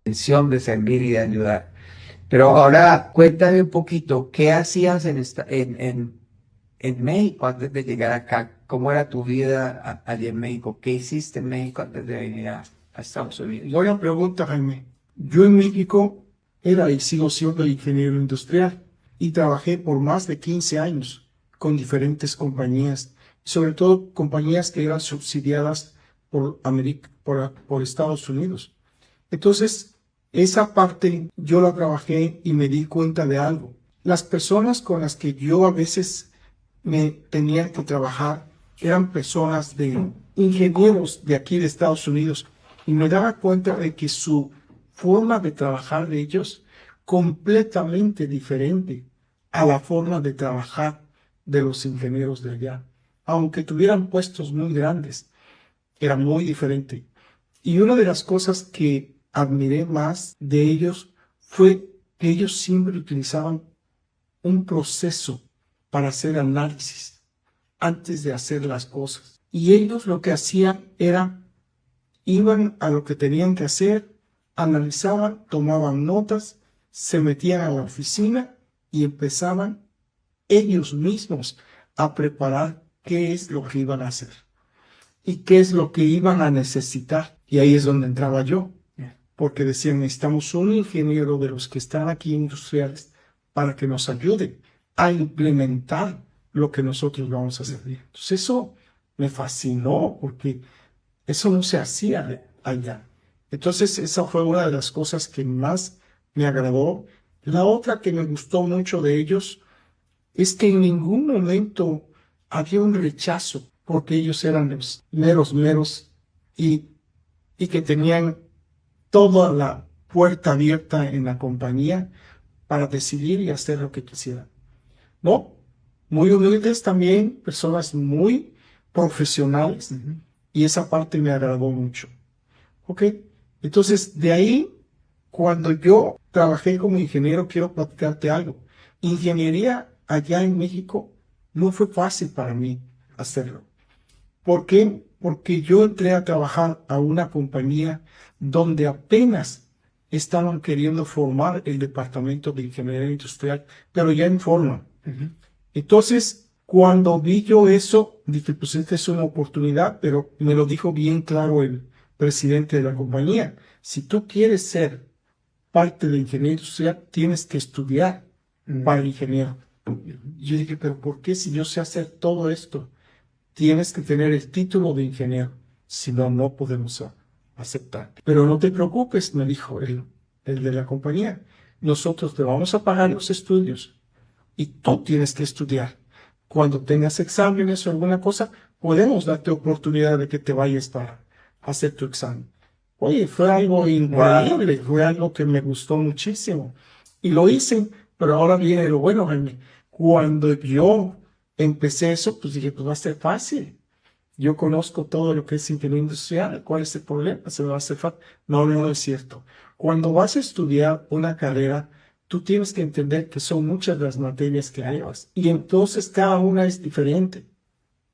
intención de servir y de ayudar. Pero ahora cuéntame un poquito, ¿qué hacías en México antes de llegar acá? ¿Cómo era tu vida allí en México? ¿Qué hiciste en México antes de venir a Estados Unidos? Buena pregunta, Jaime. Yo en México era y sigo siendo ingeniero industrial y trabajé por más de 15 años con diferentes compañías, sobre todo compañías que eran subsidiadas por Estados Unidos. Entonces, esa parte yo la trabajé y me di cuenta de algo. Las personas con las que yo a veces me tenía que trabajar eran personas de ingenieros de aquí de Estados Unidos y me daba cuenta de que su forma de trabajar de ellos completamente diferente a la forma de trabajar de los ingenieros de allá. Aunque tuvieran puestos muy grandes, era muy diferente. Y una de las cosas que admiré más de ellos fue que ellos siempre utilizaban un proceso para hacer análisis antes de hacer las cosas. Y ellos lo que hacían era, iban a lo que tenían que hacer, analizaban, tomaban notas, se metían a la oficina y empezaban ellos mismos a preparar qué es lo que iban a hacer y qué es lo que iban a necesitar. Y ahí es donde entraba yo, porque decían, necesitamos un ingeniero de los que están aquí industriales para que nos ayude a implementar lo que nosotros vamos a hacer. Entonces eso me fascinó porque eso no se hacía allá. Entonces esa fue una de las cosas que más me agradó. La otra que me gustó mucho de ellos es que en ningún momento había un rechazo porque ellos eran los meros y que tenían toda la puerta abierta en la compañía para decidir y hacer lo que quisieran. No, muy humildes también, personas muy profesionales, y esa parte me agradó mucho. ¿Ok? Entonces, de ahí, cuando yo trabajé como ingeniero, quiero platicarte algo. Ingeniería allá en México no fue fácil para mí hacerlo. ¿Por qué? Porque yo entré a trabajar a una compañía donde apenas estaban queriendo formar el departamento de ingeniería industrial, pero ya en forma. Entonces, cuando vi yo eso, dije, pues esta es una oportunidad, pero me lo dijo bien claro el presidente de la compañía. Si tú quieres ser parte de ingeniería industrial, tienes que estudiar para ingeniero. Yo dije, pero ¿por qué si yo sé hacer todo esto? Tienes que tener el título de ingeniero, si no, no podemos aceptar. Pero no te preocupes, me dijo el de la compañía. Nosotros te vamos a pagar los estudios y tú tienes que estudiar. Cuando tengas exámenes o alguna cosa, podemos darte oportunidad de que te vayas para hacer tu examen. Oye, fue algo increíble, fue algo que me gustó muchísimo. Y lo hice, pero ahora viene lo bueno, Jaime. Cuando yo empecé eso, pues dije, pues va a ser fácil. Yo conozco todo lo que es ingeniería industrial. ¿Cuál es el problema? Se me va a hacer fácil. No, no es cierto. Cuando vas a estudiar una carrera, tú tienes que entender que son muchas las materias que llevas. Y entonces cada una es diferente.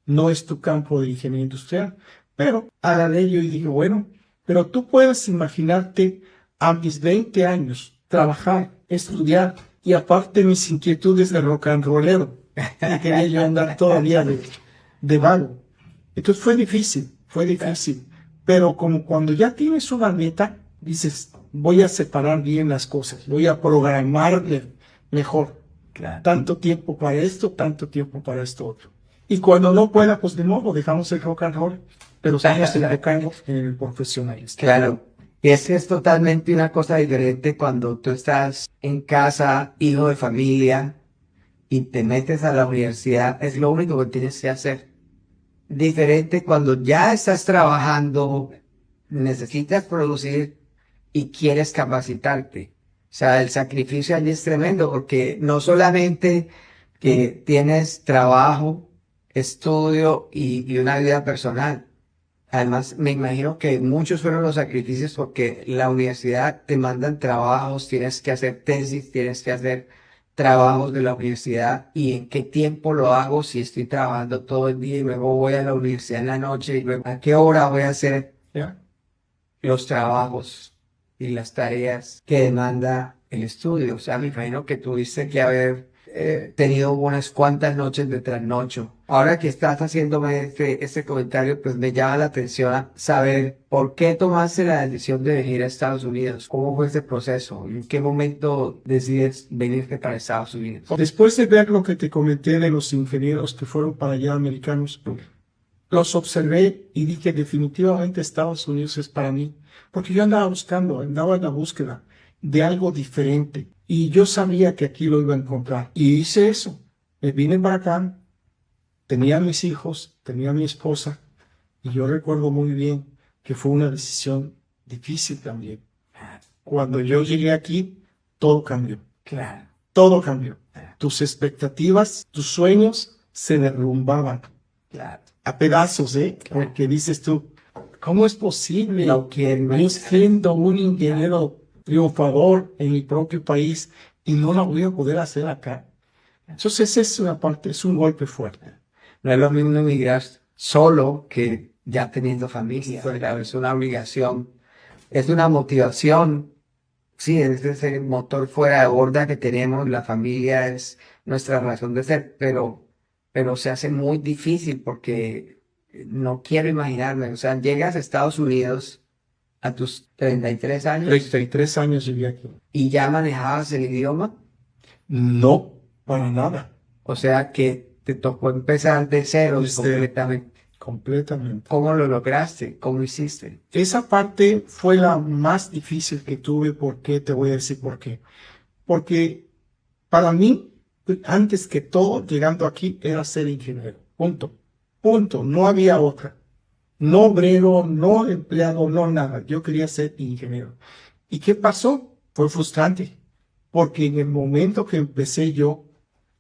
No es tu campo de ingeniería industrial. Pero agarré yo y dije, bueno, pero tú puedes imaginarte a mis 20 años trabajar, estudiar y aparte mis inquietudes de rock and rollero. Y quería yo andar todavía de vago. Entonces fue difícil. Pero como cuando ya tienes una meta, dices, voy a separar bien las cosas, voy a programarle mejor. Claro. Tanto tiempo para esto, tanto tiempo para esto otro. Y cuando no pueda, pues de nuevo, dejamos el rock and roll, pero estamos enfocando en el profesionalismo. Claro. Y es totalmente una cosa diferente cuando tú estás en casa, hijo de familia, y te metes a la universidad, es lo único que tienes que hacer. Diferente cuando ya estás trabajando, necesitas producir y quieres capacitarte. O sea, el sacrificio allí es tremendo porque no solamente que tienes trabajo, estudio y una vida personal. Además, me imagino que muchos fueron los sacrificios porque la universidad te mandan trabajos, tienes que hacer tesis, tienes que hacer trabajos de la universidad y en qué tiempo lo hago si estoy trabajando todo el día y luego voy a la universidad en la noche y luego a qué hora voy a hacer ¿Ya? los trabajos. y las tareas que demanda el estudio. O sea, me imagino que tuviste que haber tenido unas cuantas noches de trasnocho. Ahora que estás haciéndome este comentario, pues me llama la atención saber por qué tomaste la decisión de venir a Estados Unidos. ¿Cómo fue este proceso? ¿En qué momento decides venirte para Estados Unidos? Después de ver lo que te comenté de los ingenieros que fueron para allá americanos, los observé y dije definitivamente Estados Unidos es para mí. Porque yo andaba en la búsqueda de algo diferente. Y yo sabía que aquí lo iba a encontrar. Y hice eso. Me vine para acá, tenía a mis hijos, tenía a mi esposa. Y yo recuerdo muy bien que fue una decisión difícil también. Cuando yo llegué aquí, todo cambió. Claro. Todo cambió. Tus expectativas, tus sueños se derrumbaban. Claro. A pedazos, Porque dices tú, ¿cómo es posible? No quiero. Yo siendo un ingeniero triunfador en mi propio país y no la voy a poder hacer acá. Entonces es una parte, es un golpe fuerte. No es lo mismo emigrar solo que ya teniendo familia. Claro, es una obligación, es una motivación. Sí, es ese motor fuera de borda que tenemos. La familia es nuestra razón de ser, pero se hace muy difícil porque no quiero imaginarme. O sea, llegas a Estados Unidos a tus 33 años 33 años viví aquí. y ya manejabas el idioma. No, para nada. O sea que te tocó empezar de cero completamente. Completamente. ¿Cómo lo lograste? ¿Cómo hiciste? Esa parte fue la más difícil que tuve. ¿Por qué? Te voy a decir por qué. Porque para mí, antes que todo, llegando aquí, era ser ingeniero. Punto. Punto. No había otra. No obrero, no empleado, no nada. Yo quería ser ingeniero. ¿Y qué pasó? Fue frustrante. Porque en el momento que empecé yo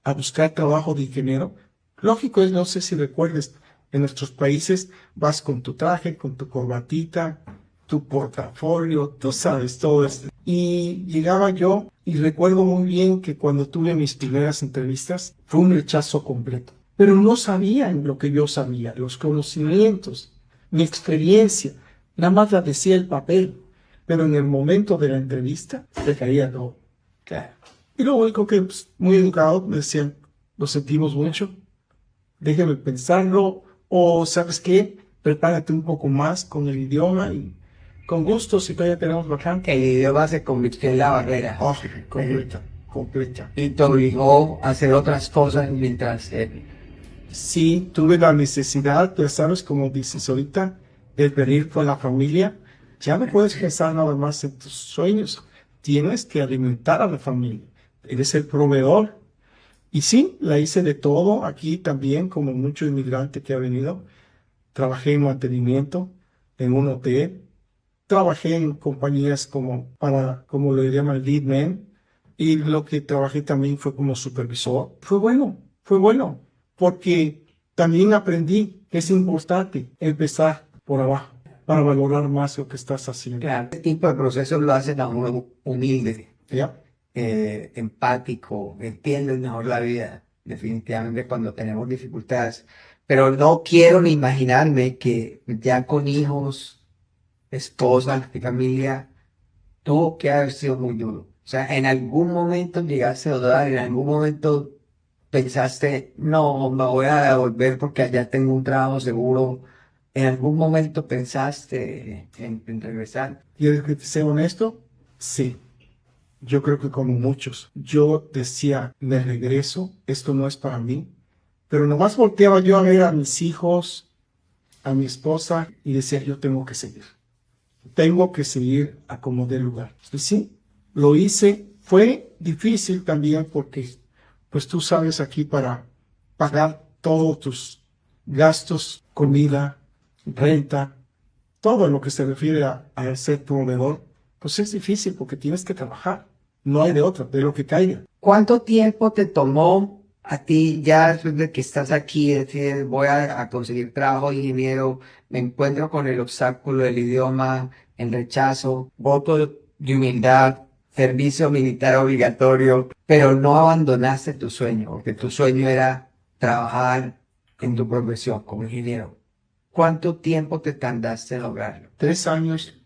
a buscar trabajo de ingeniero, lógico es, no sé si recuerdes, en nuestros países vas con tu traje, con tu corbatita, tu portafolio, tú sabes todo esto. Y llegaba yo y recuerdo muy bien que cuando tuve mis primeras entrevistas fue un rechazo completo. Pero no sabían lo que yo sabía, los conocimientos, mi experiencia, nada más la decía el papel. Pero en el momento de la entrevista te caía todo. Y lo único que, pues, muy educado, me decían, lo sentimos mucho, déjame pensarlo, o ¿sabes qué? Prepárate un poco más con el idioma y con gusto, si todavía tenemos vacante. El idioma se convirtió en la barrera. Oh, completa. Y te obligó a hacer otras cosas mientras... Sí, tuve la necesidad, ya sabes, como dices ahorita, de venir con la familia. Ya no puedes pensar nada más en tus sueños. Tienes que alimentar a la familia. Eres el proveedor. Y sí, la hice de todo. Aquí también, como mucho inmigrante que ha venido, trabajé en mantenimiento, en un hotel. Trabajé en compañías como lo llaman lead man. Y lo que trabajé también fue como supervisor. Fue bueno. Porque también aprendí que es importante empezar por abajo para valorar más lo que estás haciendo. Claro, este tipo de procesos lo hacen a uno humilde, ¿Ya? empático, entiendes mejor la vida, definitivamente cuando tenemos dificultades. Pero no quiero ni imaginarme que ya con hijos, esposa y familia, tuvo que haber sido muy duro. O sea, en algún momento llegaste a dudar, en algún momento pensaste, no, me voy a devolver porque allá tengo un trabajo seguro. ¿En algún momento pensaste en regresar? ¿Quieres que te sea honesto? Sí. Yo creo que como muchos. Yo decía, me regreso, esto no es para mí. Pero nomás volteaba yo a ver a mis hijos, a mi esposa, y decía, yo tengo que seguir. Tengo que seguir a como dé lugar. Y sí, lo hice. Fue difícil también porque, pues tú sabes, aquí para pagar todos tus gastos, comida, renta, todo lo que se refiere a ser proveedor, pues es difícil porque tienes que trabajar. No hay de otra, de lo que caiga. ¿Cuánto tiempo te tomó a ti ya después de que estás aquí, decir, voy a conseguir trabajo de ingeniero, me encuentro con el obstáculo del idioma, el rechazo, voto de humildad, servicio militar obligatorio, pero no abandonaste tu sueño, porque tu sueño era trabajar en tu profesión como ingeniero? ¿Cuánto tiempo te tardaste en lograrlo? 3 años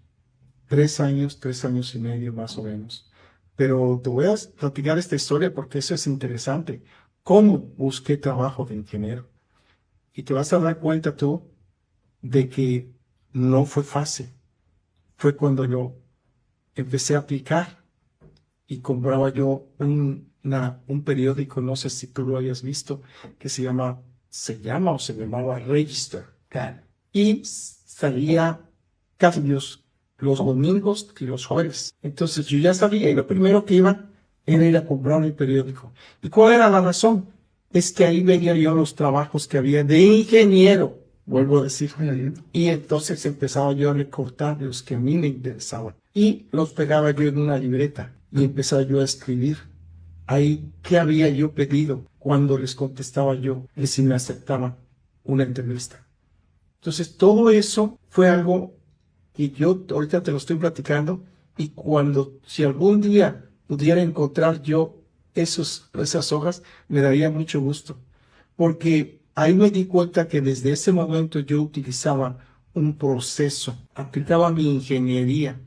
3 años, 3 años y medio más o menos. Pero te voy a platicar esta historia porque eso es interesante. ¿Cómo busqué trabajo de ingeniero? Y te vas a dar cuenta tú de que no fue fácil. Fue cuando yo empecé a aplicar y compraba yo un periódico, no sé si tú lo hayas visto, que se llamaba Register. Y salía cambios los domingos y los jueves. Entonces yo ya sabía y lo primero que iba era ir a comprar el periódico. ¿Y cuál era la razón? Es que ahí veía yo los trabajos que había de ingeniero, vuelvo a decir. Y entonces empezaba yo a recortar los que a mí me interesaban. Y los pegaba yo en una libreta y empezaba yo a escribir. Ahí, ¿qué había yo pedido cuando les contestaba yo que si me aceptaban una entrevista? Entonces todo eso fue algo que yo ahorita te lo estoy platicando y si algún día pudiera encontrar yo esas hojas, me daría mucho gusto. Porque ahí me di cuenta que desde ese momento yo utilizaba un proceso, aplicaba mi ingeniería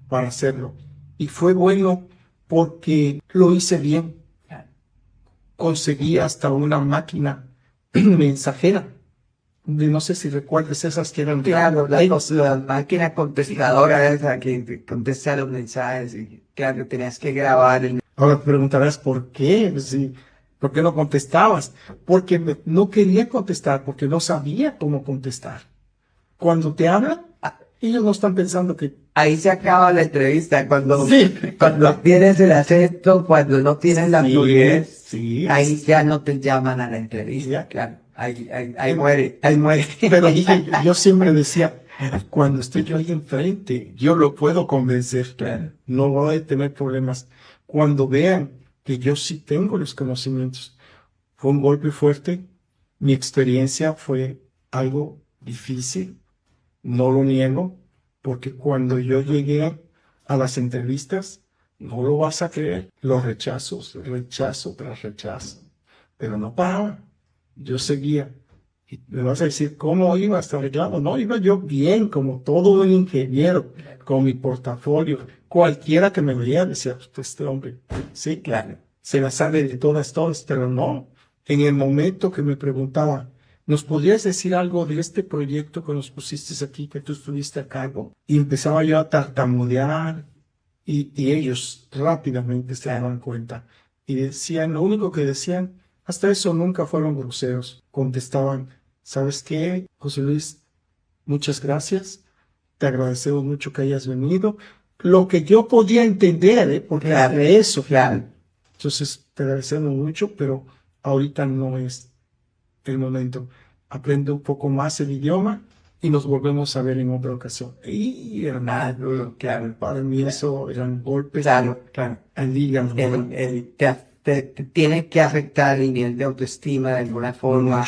para hacerlo. Y fue bueno porque lo hice bien. Conseguí hasta una máquina mensajera. No sé si recuerdas esas que eran... Claro, la máquina contestadora esa que te contesta los mensajes y claro, tenías que grabar el... Ahora te preguntarás ¿por qué? Sí, ¿por qué no contestabas? Porque no quería contestar, porque no sabía cómo contestar. Cuando te hablan, ellos no están pensando que... Ahí se acaba la entrevista, cuando Sí. tienes el acento, cuando no tienes la fluidez, Sí. ahí ya no te llaman a la entrevista, claro. Ahí muere. Pero yo siempre decía, cuando estoy yo ahí enfrente, yo lo puedo convencer. Claro. No voy a tener problemas. Cuando vean que yo sí tengo los conocimientos. Fue un golpe fuerte. Mi experiencia fue algo difícil. No lo niego. Porque cuando yo llegué a las entrevistas, no lo vas a creer. Los rechazos, rechazo tras rechazo. Pero no paraba. Yo seguía. Y me vas a decir, ¿cómo iba hasta arreglado? No, iba yo bien, como todo un ingeniero, con mi portafolio. Cualquiera que me veía decía, este hombre, sí, claro, se la sabe de todas, pero no. En el momento que me preguntaba, ¿nos podrías decir algo de este proyecto que nos pusiste aquí, que tú estuviste a cargo? Y empezaba yo a tartamudear, y ellos rápidamente se daban cuenta. Y decían, lo único que decían, hasta eso nunca fueron groseros. Contestaban, ¿sabes qué, José Luis? Muchas gracias. Te agradecemos mucho que hayas venido. Lo que yo podía entender, porque de eso. Claro. Entonces, te agradecemos mucho, pero ahorita no es el momento. Aprende un poco más el idioma y nos volvemos a ver en otra ocasión. Y hermano, claro, para mí eso eran golpes. Claro. Al hígado. Te tiene que afectar el nivel de autoestima de alguna forma.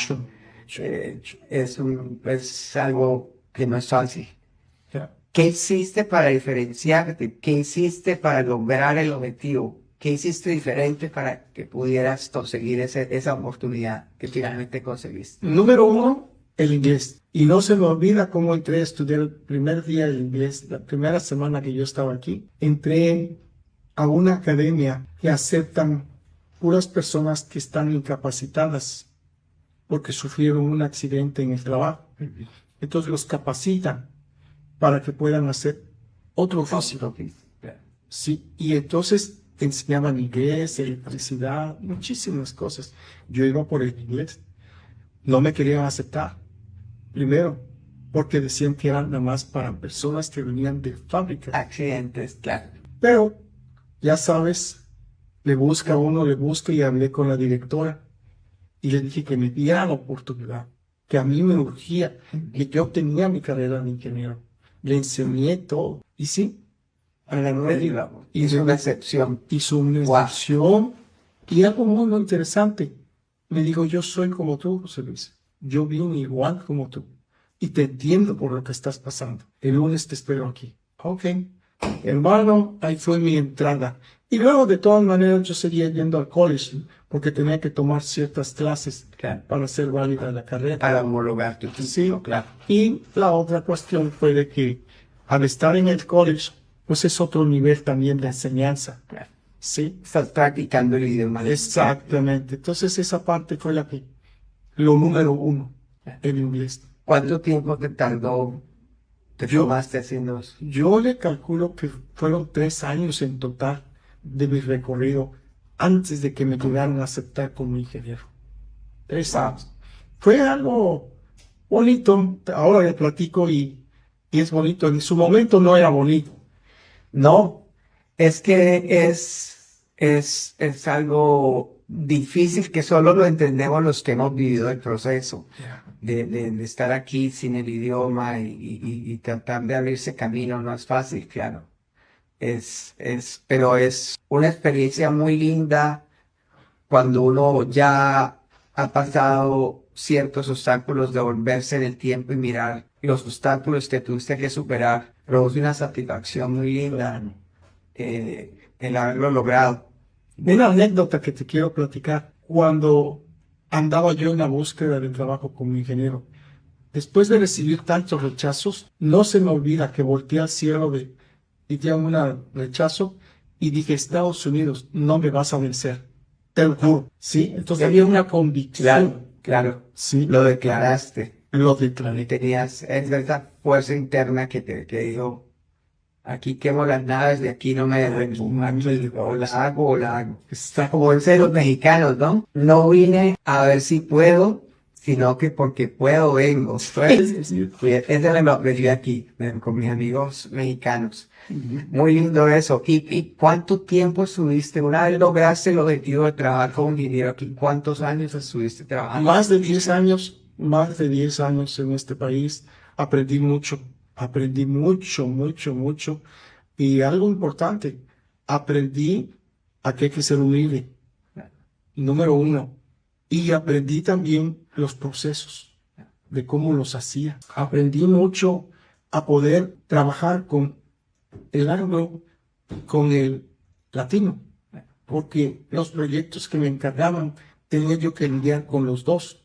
Es algo que no es fácil. ¿Qué hiciste para diferenciarte? ¿Qué hiciste para lograr el objetivo? ¿Qué hiciste diferente para que pudieras conseguir esa oportunidad que finalmente conseguiste? Número 1, el inglés. Y no se me olvida cómo entré a estudiar el primer día el inglés, la primera semana que yo estaba aquí. Entré a una academia que aceptan puras personas que están incapacitadas porque sufrieron un accidente en el trabajo. Entonces los capacitan para que puedan hacer otro oficio. Sí, y entonces te enseñaban inglés, electricidad, muchísimas cosas. Yo iba por el inglés. No me querían aceptar. Primero, porque decían que eran nada más para personas que venían de fábrica. Accidentes, claro. Pero, ya sabes, le busca y hablé con la directora. Y le dije que me diera la oportunidad, que a mí me urgía, que yo tenía mi carrera de ingeniero. Le enseñé todo. Y sí, hizo una excepción. Hizo una excepción. Y algo muy interesante. Me dijo, yo soy como tú, José Luis. Yo vine igual como tú. Y te entiendo por lo que estás pasando. El lunes te espero aquí. Ok. Hermano, ahí fue mi entrada. Y luego, de todas maneras, yo seguía yendo al college, porque tenía que tomar ciertas clases para hacer válida la carrera. Para homologar tu título. Sí, claro. Y la otra cuestión fue de que, al estar en el college, pues es otro nivel también de enseñanza. Sí, Estás practicando el idioma. exactamente. Entonces esa parte fue lo número uno, el inglés. ¿Cuánto tiempo te Yo- tomaste haciendo eso? Yo le calculo que fueron 3 años en total de mi recorrido antes de que me llegaran a aceptar como ingeniero. 3 años. Fue algo bonito, ahora le platico y es bonito. En su momento no era bonito. No, es que es algo difícil que solo lo entendemos los que hemos vivido el proceso de estar aquí sin el idioma y tratar de abrirse camino. No es fácil, claro. Pero es una experiencia muy linda cuando uno ya ha pasado ciertos obstáculos, de volverse en el tiempo y mirar los obstáculos que tuviste que superar. Produce una satisfacción muy linda el haberlo logrado. Una anécdota que te quiero platicar. Cuando andaba yo en la búsqueda de trabajo como ingeniero, después de recibir tantos rechazos, no se me olvida que volteé al cielo y di un rechazo y dije, Estados Unidos, no me vas a vencer. Te lo juro. Sí, entonces había una convicción. Claro, Sí, lo declaraste. lo declaré. Tenías esa fuerza interna que dijo, aquí quemo las naves, de aquí no me devuelvo. Aquí o la hago o la hago. Está Como dicen los mexicanos, ¿no? No vine a ver si puedo, sino que porque puedo vengo. Esa me lo aprendí aquí, con mis amigos mexicanos. Muy lindo eso. ¿Y cuánto tiempo estuviste? Una vez lograste el objetivo de trabajar como ingeniero aquí, ¿cuántos años estuviste trabajando? más de 10 años, más de 10 años en este país. Aprendí mucho, mucho. Y algo importante, aprendí a que hay que ser humilde, número uno. Y aprendí también los procesos, de cómo los hacía. Aprendí mucho a poder trabajar con el anglo, con el latino, porque los proyectos que me encargaban tenía yo que lidiar con los dos.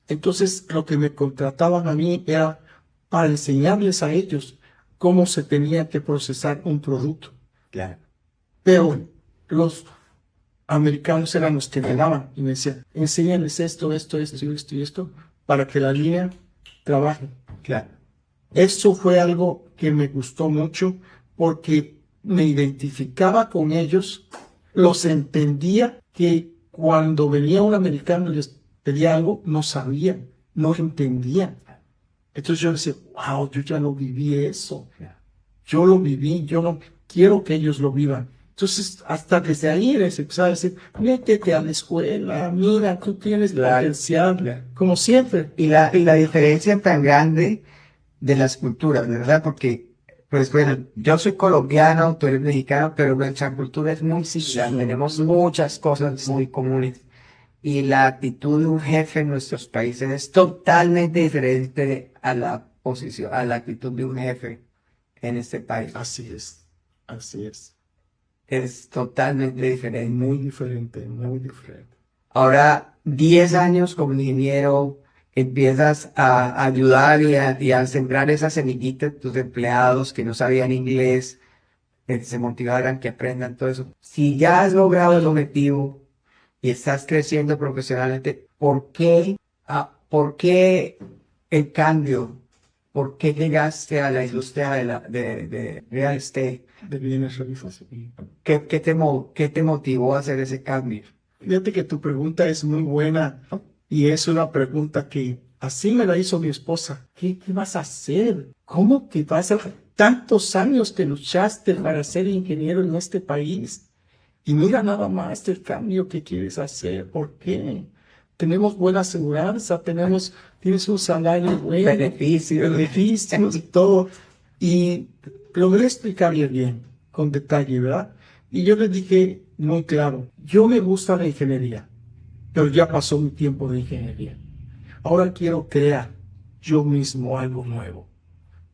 Entonces, lo que me contrataban a mí era para enseñarles a ellos cómo se tenía que procesar un producto. Claro. Pero los americanos eran los que me daban y me decían, enséñales esto, para que la línea trabaje. Claro. Eso fue algo que me gustó mucho porque me identificaba con ellos, los entendía que cuando venía un americano y les pedía algo, no sabían, no entendían. Entonces yo decía, wow, yo ya no viví eso. Yo lo viví, yo no quiero que ellos lo vivan. Entonces, hasta desde ahí les empezaba a decir, métete a la escuela, mira, tú tienes potencial, como siempre. Y la diferencia tan grande de las culturas, ¿verdad? Porque, pues bueno, yo soy colombiano, tú eres mexicano, pero nuestra cultura es muy similar, tenemos muchas cosas muy comunes. Y la actitud de un jefe en nuestros países es totalmente diferente a la posición, a la actitud de un jefe en este país. Así es, así es. Es totalmente diferente. Muy diferente, muy diferente. Ahora, 10 años como ingeniero, empiezas a ayudar y a sembrar esas semillitas de tus empleados que no sabían inglés, que se motivaran, que aprendan todo eso. Si ya has logrado el objetivo y estás creciendo profesionalmente, ¿por qué el cambio? ¿Por qué llegaste a la industria de real estate? De bienes raíces. ¿Qué te motivó a hacer ese cambio? Fíjate que tu pregunta es muy buena y es una pregunta que así me la hizo mi esposa. ¿Qué vas a hacer? ¿Cómo que vas a tantos años que luchaste para ser ingeniero en este país? Y mira nada más el cambio que quieres hacer. ¿Por qué? Tenemos buena aseguranza, tienes un salario bueno, beneficios y todo. Y logré explicarle bien, con detalle, ¿verdad? Y yo le dije muy claro, yo me gusta la ingeniería, pero ya pasó mi tiempo de ingeniería. Ahora quiero crear yo mismo algo nuevo.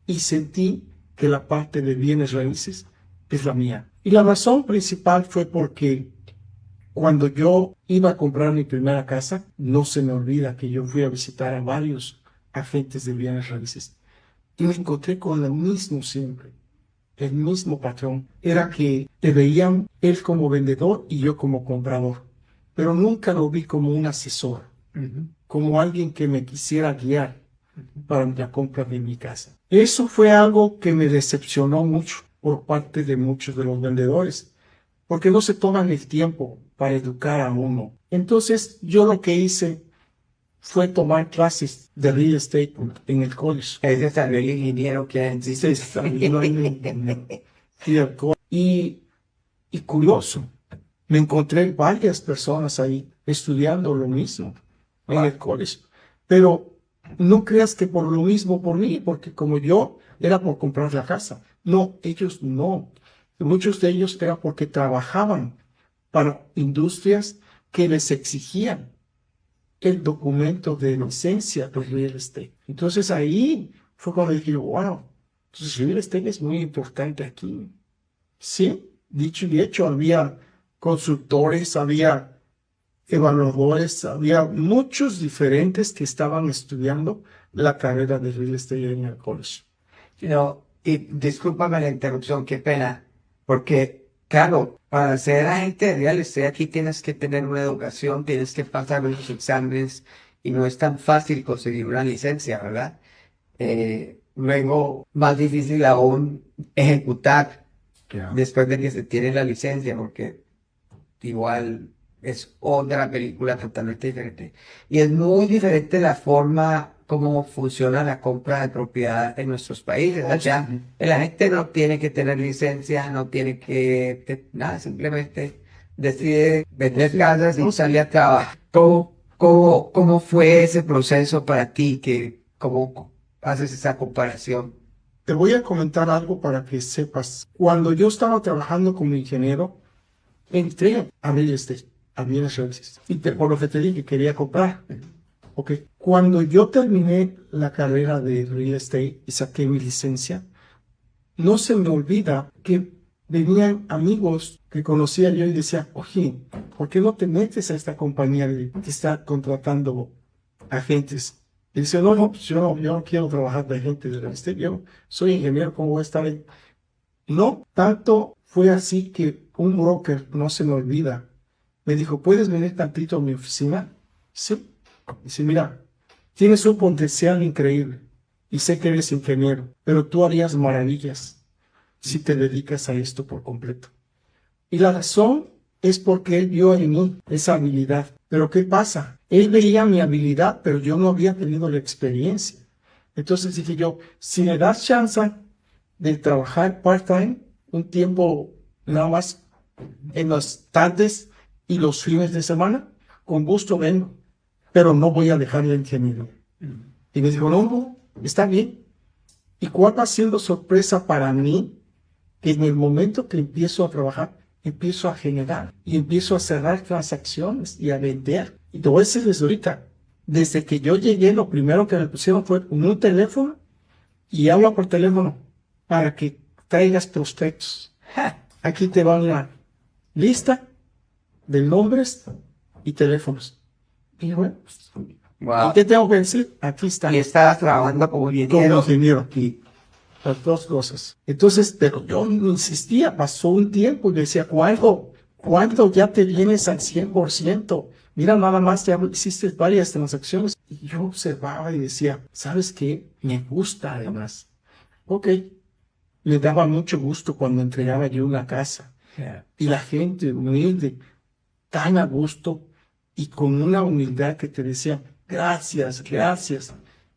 Y sentí que la parte de bienes raíces es la mía. Y la razón principal fue porque cuando yo iba a comprar mi primera casa, no se me olvida que yo fui a visitar a varios agentes de bienes raíces. Y me encontré con lo mismo siempre. el mismo patrón. Era que te veían él como vendedor y yo como comprador. Pero nunca lo vi como un asesor, como alguien que me quisiera guiar para la compra de mi casa. Eso fue algo que me decepcionó mucho por parte de muchos de los vendedores, porque no se toman el tiempo para educar a uno. Entonces, yo lo que hice fue tomar clases de real estate en el college. Ese salió el ingeniero que existe. Y curioso, me encontré varias personas ahí estudiando lo mismo en el college. Pero no creas que por lo mismo por mí, porque como yo era por comprar la casa. No, ellos no. Muchos de ellos era porque trabajaban para industrias que les exigían el documento de licencia de real estate. Entonces ahí fue cuando dije, wow, entonces real estate es muy importante aquí. Sí, dicho y hecho, había consultores, había evaluadores, había muchos diferentes que estaban estudiando la carrera de real estate en el college. Y discúlpame la interrupción, qué pena, porque, claro, para ser agente de real estate aquí tienes que tener una educación, tienes que pasar unos exámenes y no es tan fácil conseguir una licencia, ¿verdad? Luego, más difícil aún ejecutar después de que se tiene la licencia, porque igual es otra película totalmente diferente. Y es muy diferente la forma como funciona la compra de propiedad en nuestros países. O sea, la gente no tiene que tener licencia, no tiene que, nada, simplemente decide vender casas y sale a trabajar. ¿Cómo fue ese proceso para ti? ¿Cómo haces esa comparación? Te voy a comentar algo para que sepas. Cuando yo estaba trabajando como ingeniero, entré a real estate, a bienes raíces, y por lo que te dije, quería comprar. Okay. Cuando yo terminé la carrera de real estate y saqué mi licencia, no se me olvida que venían amigos que conocía yo y decían, oye, ¿por qué no te metes a esta compañía que está contratando agentes? Y dice, no, pues yo no quiero trabajar de agente de real estate, yo soy ingeniero, ¿cómo voy a estar ahí? No, tanto fue así que un broker, no se me olvida, me dijo, ¿puedes venir tantito a mi oficina? Sí. Dice, mira, tienes un potencial increíble y sé que eres ingeniero, pero tú harías maravillas si te dedicas a esto por completo. Y la razón es porque él vio en mí esa habilidad. Pero ¿qué pasa? Él veía mi habilidad, pero yo no había tenido la experiencia. Entonces dije yo, si me das chance de trabajar part-time, un tiempo nada más en las tardes y los fines de semana, con gusto vengo, pero no voy a dejar el ingeniero. Y me dijo, no, está bien. ¿Y cuál va siendo sorpresa para mí? Que en el momento que empiezo a trabajar, empiezo a generar y empiezo a cerrar transacciones y a vender. Y te voy a decir desde ahorita, desde que yo llegué, lo primero que me pusieron fue un teléfono y habla por teléfono para que traigas prospectos. Aquí te va una lista de nombres y teléfonos. Y bueno, Wow. ¿y qué tengo que decir? Aquí está. Y estabas trabajando como ingeniero. Como ingeniero aquí. Las dos cosas. Entonces, pero yo insistía, pasó un tiempo y le decía, ¿cuánto ya te vienes al 100%? Mira, nada más ya hiciste varias transacciones. Y yo observaba y decía, ¿sabes qué? Me gusta además. Ok. Le daba mucho gusto cuando entregaba yo una casa. Y la gente humilde, tan a gusto y con una humildad que te decía, gracias, gracias.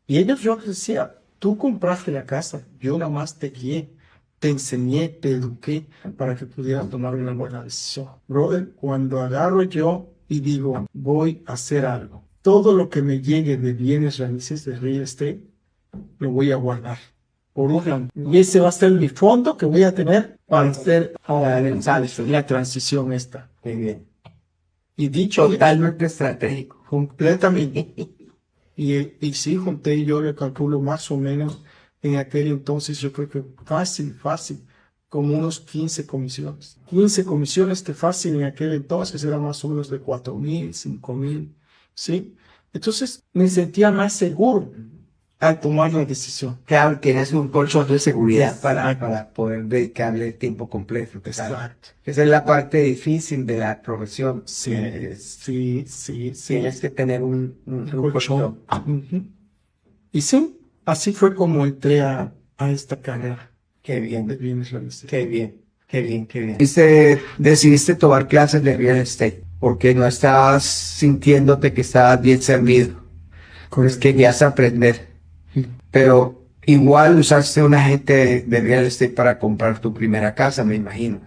Y ellos, yo les decía, tú compraste la casa, yo nada más te guié, te enseñé, te eduqué para que pudieras tomar una buena decisión. Brother, cuando agarro yo y digo, voy a hacer algo, todo lo que me llegue de bienes raíces de real estate, lo voy a guardar por un año. Y ese va a ser mi fondo que voy a tener para hacer la transición esta. Muy bien. Y dicho Totalmente estratégico. completamente. Y sí, junté, yo le calculo más o menos en aquel entonces, yo creo que fácil, como unos 15 comisiones. 15 comisiones que fácil en aquel entonces eran más o menos de 4,000, 5,000, ¿sí? Entonces me sentía más seguro. a tomar la decisión. Claro, tienes un colchón de seguridad Exacto. para poder dedicarle tiempo completo. Claro. Exacto. Esa es la parte difícil de la profesión. Sí, sí, sí, sí. Tienes que tener un Colchón. colchón. Ujú. Y sí, así fue como entré a esta carrera Qué bien, de bienes raíces. qué bien, qué bien, qué bien. Decidiste tomar clases de real estate porque no estabas sintiéndote que estabas bien servido. Pues querías aprender. Pero igual usaste un agente de real estate para comprar tu primera casa, me imagino.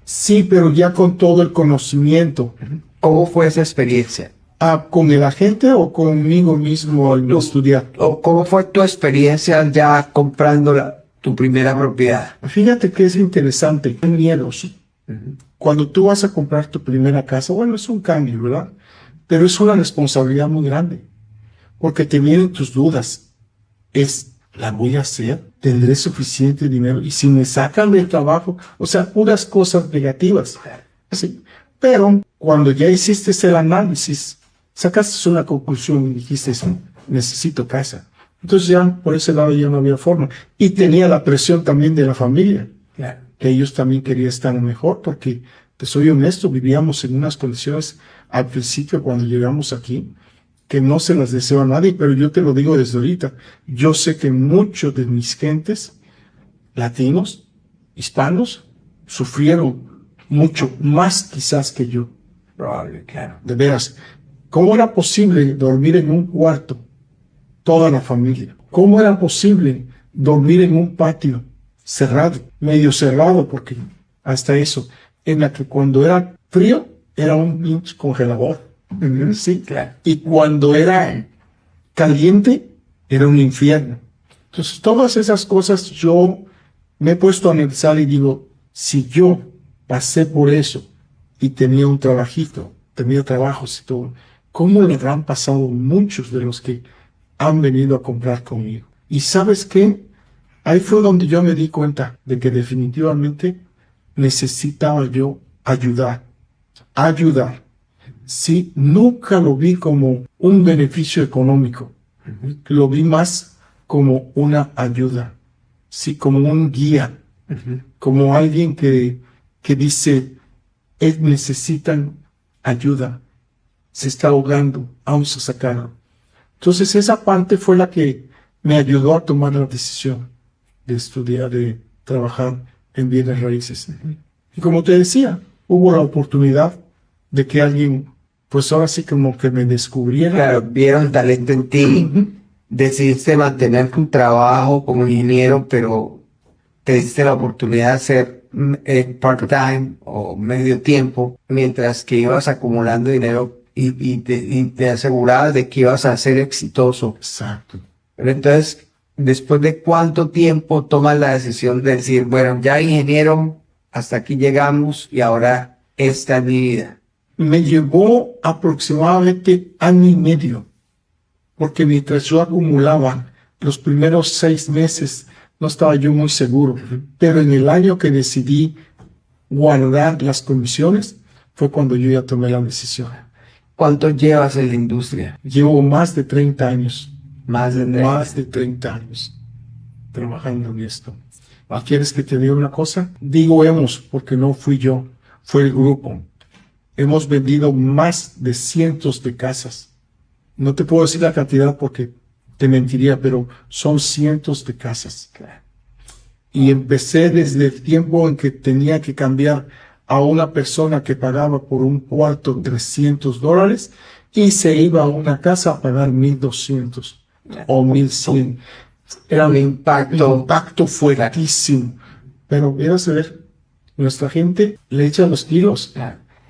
Sí, pero ya con todo el conocimiento. ¿Cómo fue esa experiencia? ¿Con el agente o conmigo mismo al estudiar? ¿O cómo fue tu experiencia ya comprando tu primera propiedad? Fíjate que es interesante. Hay miedos. Cuando tú vas a comprar tu primera casa, bueno, es un cambio, ¿verdad? Pero es una responsabilidad muy grande. Porque te vienen tus dudas. ¿La voy a hacer? ¿Tendré suficiente dinero? Y si me sacan del trabajo, o sea, puras cosas negativas. Así. Pero cuando ya hiciste el análisis, sacaste una conclusión y dijiste, necesito casa. Entonces ya por ese lado ya no había forma. Y tenía la presión también de la familia. Claro. Que ellos también querían estar mejor, porque, te soy honesto, vivíamos en unas condiciones al principio cuando llegamos aquí, que no se las deseo a nadie, pero yo te lo digo desde ahorita. Yo sé que muchos de mis gentes, latinos, hispanos, sufrieron mucho más quizás que yo. Probable, claro. De veras, ¿cómo era posible dormir en un cuarto toda la familia? ¿Cómo era posible dormir en un patio cerrado, medio cerrado, porque hasta eso, en la que cuando era frío era un pinche congelador? Sí, Claro. y cuando era caliente era un infierno. Entonces todas esas cosas yo me he puesto a analizar y digo, si yo pasé por eso y tenía un trabajito, tenía trabajos y todo, ¿cómo le habrán pasado muchos de los que han venido a comprar conmigo? Y ¿sabes qué? Ahí fue donde yo me di cuenta de que definitivamente necesitaba yo ayudar. Sí, nunca lo vi como un beneficio económico. Lo vi más como una ayuda. Sí, como un guía. Como alguien que dice, necesitan ayuda. Se está ahogando, vamos a sacarlo. Entonces esa parte fue la que me ayudó a tomar la decisión de estudiar, de trabajar en bienes raíces. Y como te decía, hubo la oportunidad de que alguien, pues ahora sí como que me descubriera. Claro, vieron talento en ti, decidiste mantener tu trabajo como ingeniero, pero te diste la oportunidad de hacer part-time o medio tiempo, mientras que ibas acumulando dinero y te asegurabas de que ibas a ser exitoso. Exacto. Pero entonces, ¿después de cuánto tiempo tomas la decisión de decir, bueno, ya ingeniero, hasta aquí llegamos y ahora esta es mi vida? Me llevó aproximadamente año y medio, porque mientras yo acumulaba los primeros 6 meses, no estaba yo muy seguro, pero en el año que decidí guardar las comisiones, fue cuando yo ya tomé la decisión. ¿Cuánto llevas en la industria? Llevo más de 30 años, Más de más de 30 años trabajando en esto. ¿Quieres que te diga una cosa? Digo hemos, porque no fui yo, fue el grupo. Hemos vendido más de cientos de casas. No te puedo decir la cantidad porque te mentiría, pero son cientos de casas. Y empecé desde el tiempo en que tenía que cambiar a una persona que pagaba por un cuarto $300 y se iba a una casa a pagar 1,200 o 1,100. Era un impacto fuertísimo. Pero vieras a ver, nuestra gente le echa los kilos.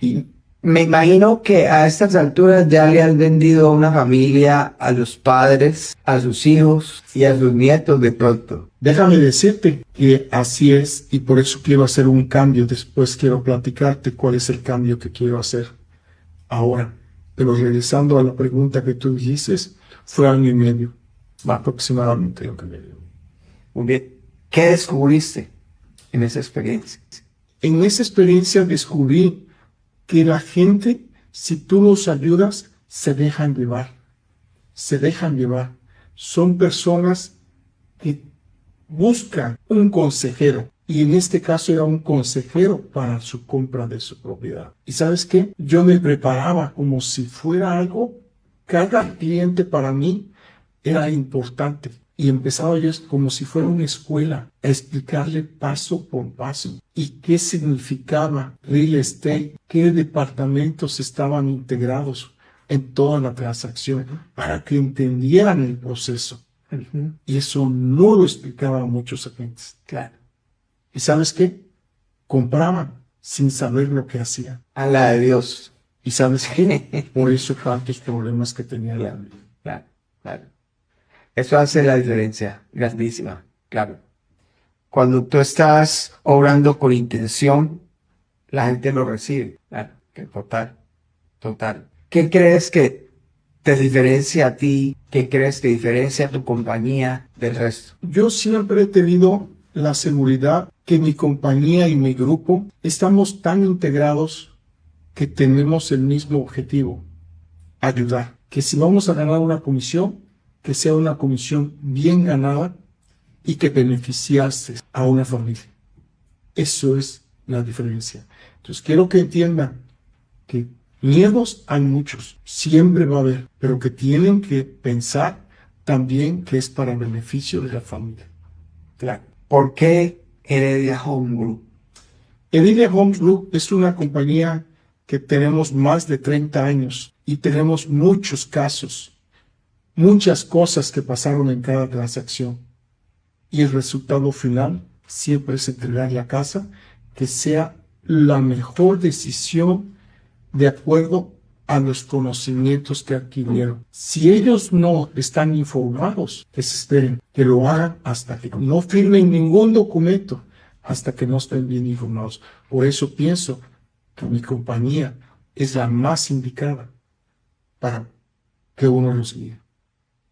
Y me imagino que a estas alturas ya le has vendido a una familia, a los padres, a sus hijos y a sus nietos de pronto. déjame decirte que así es y por eso quiero hacer un cambio. Después quiero platicarte cuál es el cambio que quiero hacer ahora. Pero regresando a la pregunta que tú dices, fue año y medio, aproximadamente lo que me dio. Muy bien. ¿Qué descubriste en esa experiencia? En esa experiencia descubrí que la gente, si tú los ayudas, se dejan llevar. Se dejan llevar. son personas que buscan un consejero. Y en este caso era un consejero para su compra de su propiedad. ¿Y sabes qué? Yo me preparaba como si fuera algo. Cada cliente para mí era importante. Y empezaba yo como si fuera una escuela a explicarle paso por paso. Y qué significaba real estate, qué departamentos estaban integrados en toda la transacción para que entendieran el proceso. Y eso no lo explicaba a muchos agentes. Claro. ¿Y sabes qué? Compraban sin saber lo que hacían. A la de Dios. ¿Y sabes qué? Por eso tantos problemas que tenía la vida. Claro, claro. Eso hace la diferencia, grandísima, claro. Cuando tú estás obrando con intención, la gente lo recibe. Claro, que total, total. ¿Qué crees que te diferencia a ti? ¿Qué crees que diferencia a tu compañía del resto? Yo siempre he tenido la seguridad que mi compañía y mi grupo estamos tan integrados que tenemos el mismo objetivo, ayudar. Que si vamos a ganar una comisión, que sea una comisión bien ganada y que beneficiase a una familia. Eso es la diferencia. Entonces quiero que entiendan que miedos hay muchos, siempre va a haber, pero que tienen que pensar también que es para el beneficio de la familia. Claro. ¿Por qué Heredia Home Group? Heredia Homes Group es una compañía que tenemos más de 30 años y tenemos muchos casos, muchas cosas que pasaron en cada transacción. Y el resultado final siempre es entregar la casa que sea la mejor decisión de acuerdo a los conocimientos que adquirieron. Si ellos no están informados, que se esperen, que lo hagan hasta que no firmen ningún documento, hasta que no estén bien informados. Por eso pienso que mi compañía es la más indicada para que uno los guíe.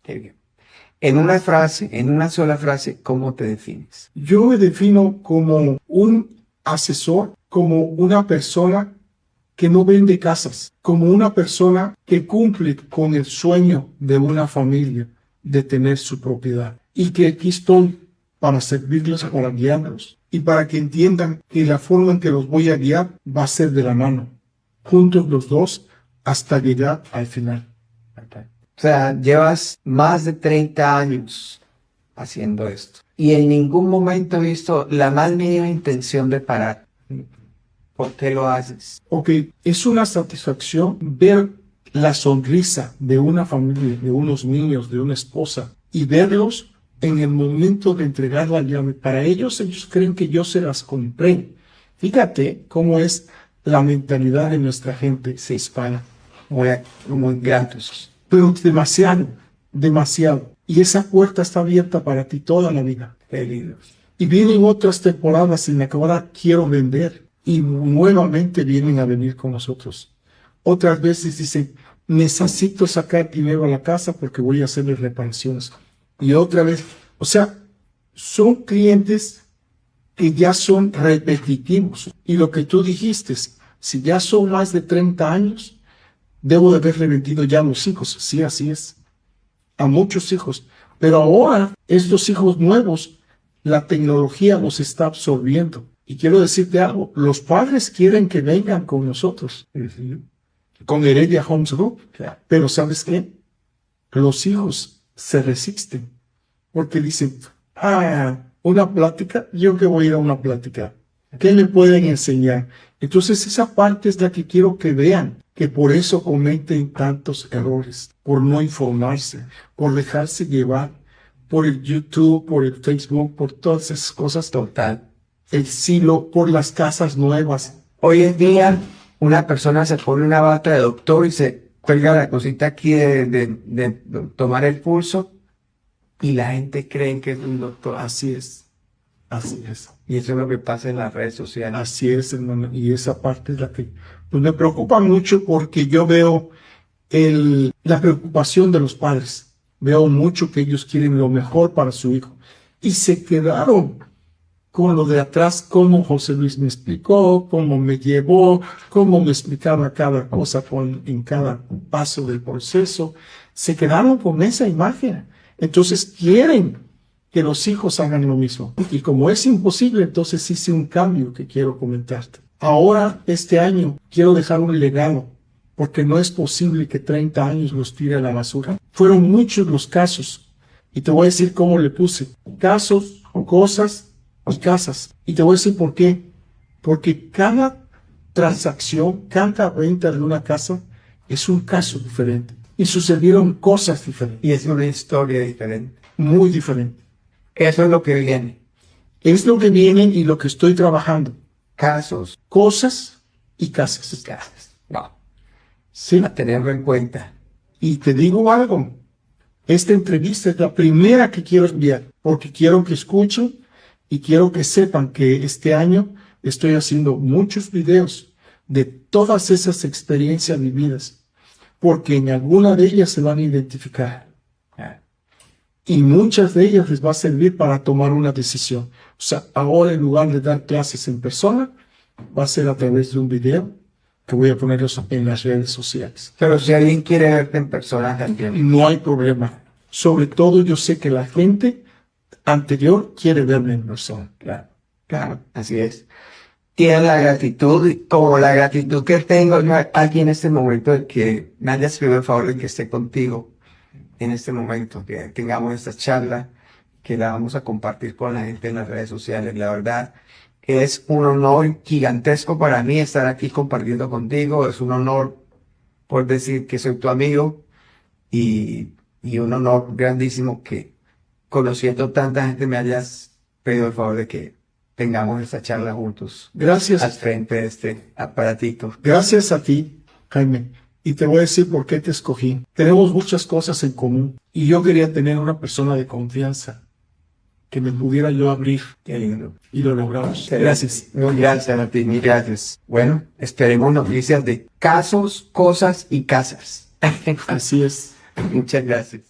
Qué bien. En una sola frase, ¿cómo te defines? Yo me defino como un asesor, como una persona que no vende casas, como una persona que cumple con el sueño de una familia de tener su propiedad. Y que aquí estoy para servirles, para guiarlos y para que entiendan que la forma en que los voy a guiar va a ser de la mano, juntos los dos, hasta llegar al final. O sea, llevas más de 30 años haciendo esto. Y en ningún momento he visto la más mínima intención de parar. ¿Por qué lo haces? Ok, es una satisfacción ver la sonrisa de una familia, de unos niños, de una esposa, y verlos en el momento de entregar la llave. Para ellos creen que yo se las compré. Fíjate cómo es la mentalidad de nuestra gente hispana. Muy gratos. Pero demasiado, demasiado. Y esa puerta está abierta para ti toda la vida. Queridos. Y vienen otras temporadas en las que ahora quiero vender. Y nuevamente vienen a venir con nosotros. Otras veces dicen, necesito sacar dinero a la casa porque voy a hacerle reparaciones. Y otra vez, o sea, son clientes que ya son repetitivos. Y lo que tú dijiste, si ya son más de 30 años, debo de haberle vendido ya a los hijos. Sí, así es. A muchos hijos. Pero ahora, estos hijos nuevos, la tecnología los está absorbiendo. Y quiero decirte algo, los padres quieren que vengan con nosotros, con Heredia Homes Group, pero ¿sabes qué? Los hijos se resisten, porque dicen, una plática, yo que voy a ir a una plática, ¿qué me pueden enseñar? Entonces esa parte es la que quiero que vean, que por eso cometen tantos errores, por no informarse, por dejarse llevar, por el YouTube, por el Facebook, por todas esas cosas. Total. El silo, por las casas nuevas. Hoy en día, una persona se pone una bata de doctor y se cuelga la cosita aquí de tomar el pulso y la gente cree que es un doctor. Así es. Así es. Y eso es lo que pasa en las redes sociales. Así es, hermano. Y esa parte es la que pues me preocupa mucho porque yo veo la preocupación de los padres. Veo mucho que ellos quieren lo mejor para su hijo. Y se quedaron con lo de atrás, cómo José Luis me explicó, cómo me llevó, cómo me explicaba cada cosa en cada paso del proceso. Se quedaron con esa imagen. Entonces quieren que los hijos hagan lo mismo. Y como es imposible, entonces hice un cambio que quiero comentarte. Ahora, este año, quiero dejar un legado, porque no es posible que 30 años los tire a la basura. Fueron muchos los casos, y te voy a decir cómo le puse. Casos, cosas y casas. Y te voy a decir por qué. Porque cada transacción, cada venta de una casa es un caso diferente. Y sucedieron cosas diferentes. Y es una historia diferente. Muy diferente. Eso es lo que viene. Es lo que viene y lo que estoy trabajando. Casos, Cosas y casas. casas. No, Sí. a tenerlo en cuenta. Y te digo algo. Esta entrevista es la primera que quiero enviar. Porque quiero que escuchen y quiero que sepan que este año estoy haciendo muchos videos de todas esas experiencias vividas. Porque en alguna de ellas se van a identificar. Y muchas de ellas les va a servir para tomar una decisión. O sea, ahora en lugar de dar clases en persona, va a ser a través de un video que voy a ponerlos en las redes sociales. Pero si alguien quiere verte en persona, también. No hay problema. Sobre todo yo sé que la gente anterior quiere verme en persona. Claro, claro, así es. Tiene la gratitud, como la gratitud que tengo yo aquí en este momento, de que me hayas pedido el favor de que esté contigo en este momento, que tengamos esta charla, que la vamos a compartir con la gente en las redes sociales. La verdad, es un honor gigantesco para mí estar aquí compartiendo contigo. Es un honor por decir que soy tu amigo y un honor grandísimo que conociendo tanta gente me hayas pedido el favor de que tengamos esta charla juntos al Gracias. frente de este aparatito. Gracias a ti, Jaime. Y te voy a decir por qué te escogí. Tenemos muchas cosas en común. Y yo quería tener una persona de confianza que me pudiera yo abrir. Qué lindo. Y lo logramos. Gracias. Muy gracias a ti, mil gracias. Bueno, esperemos noticias de casos, cosas y casas. Así es. Muchas gracias.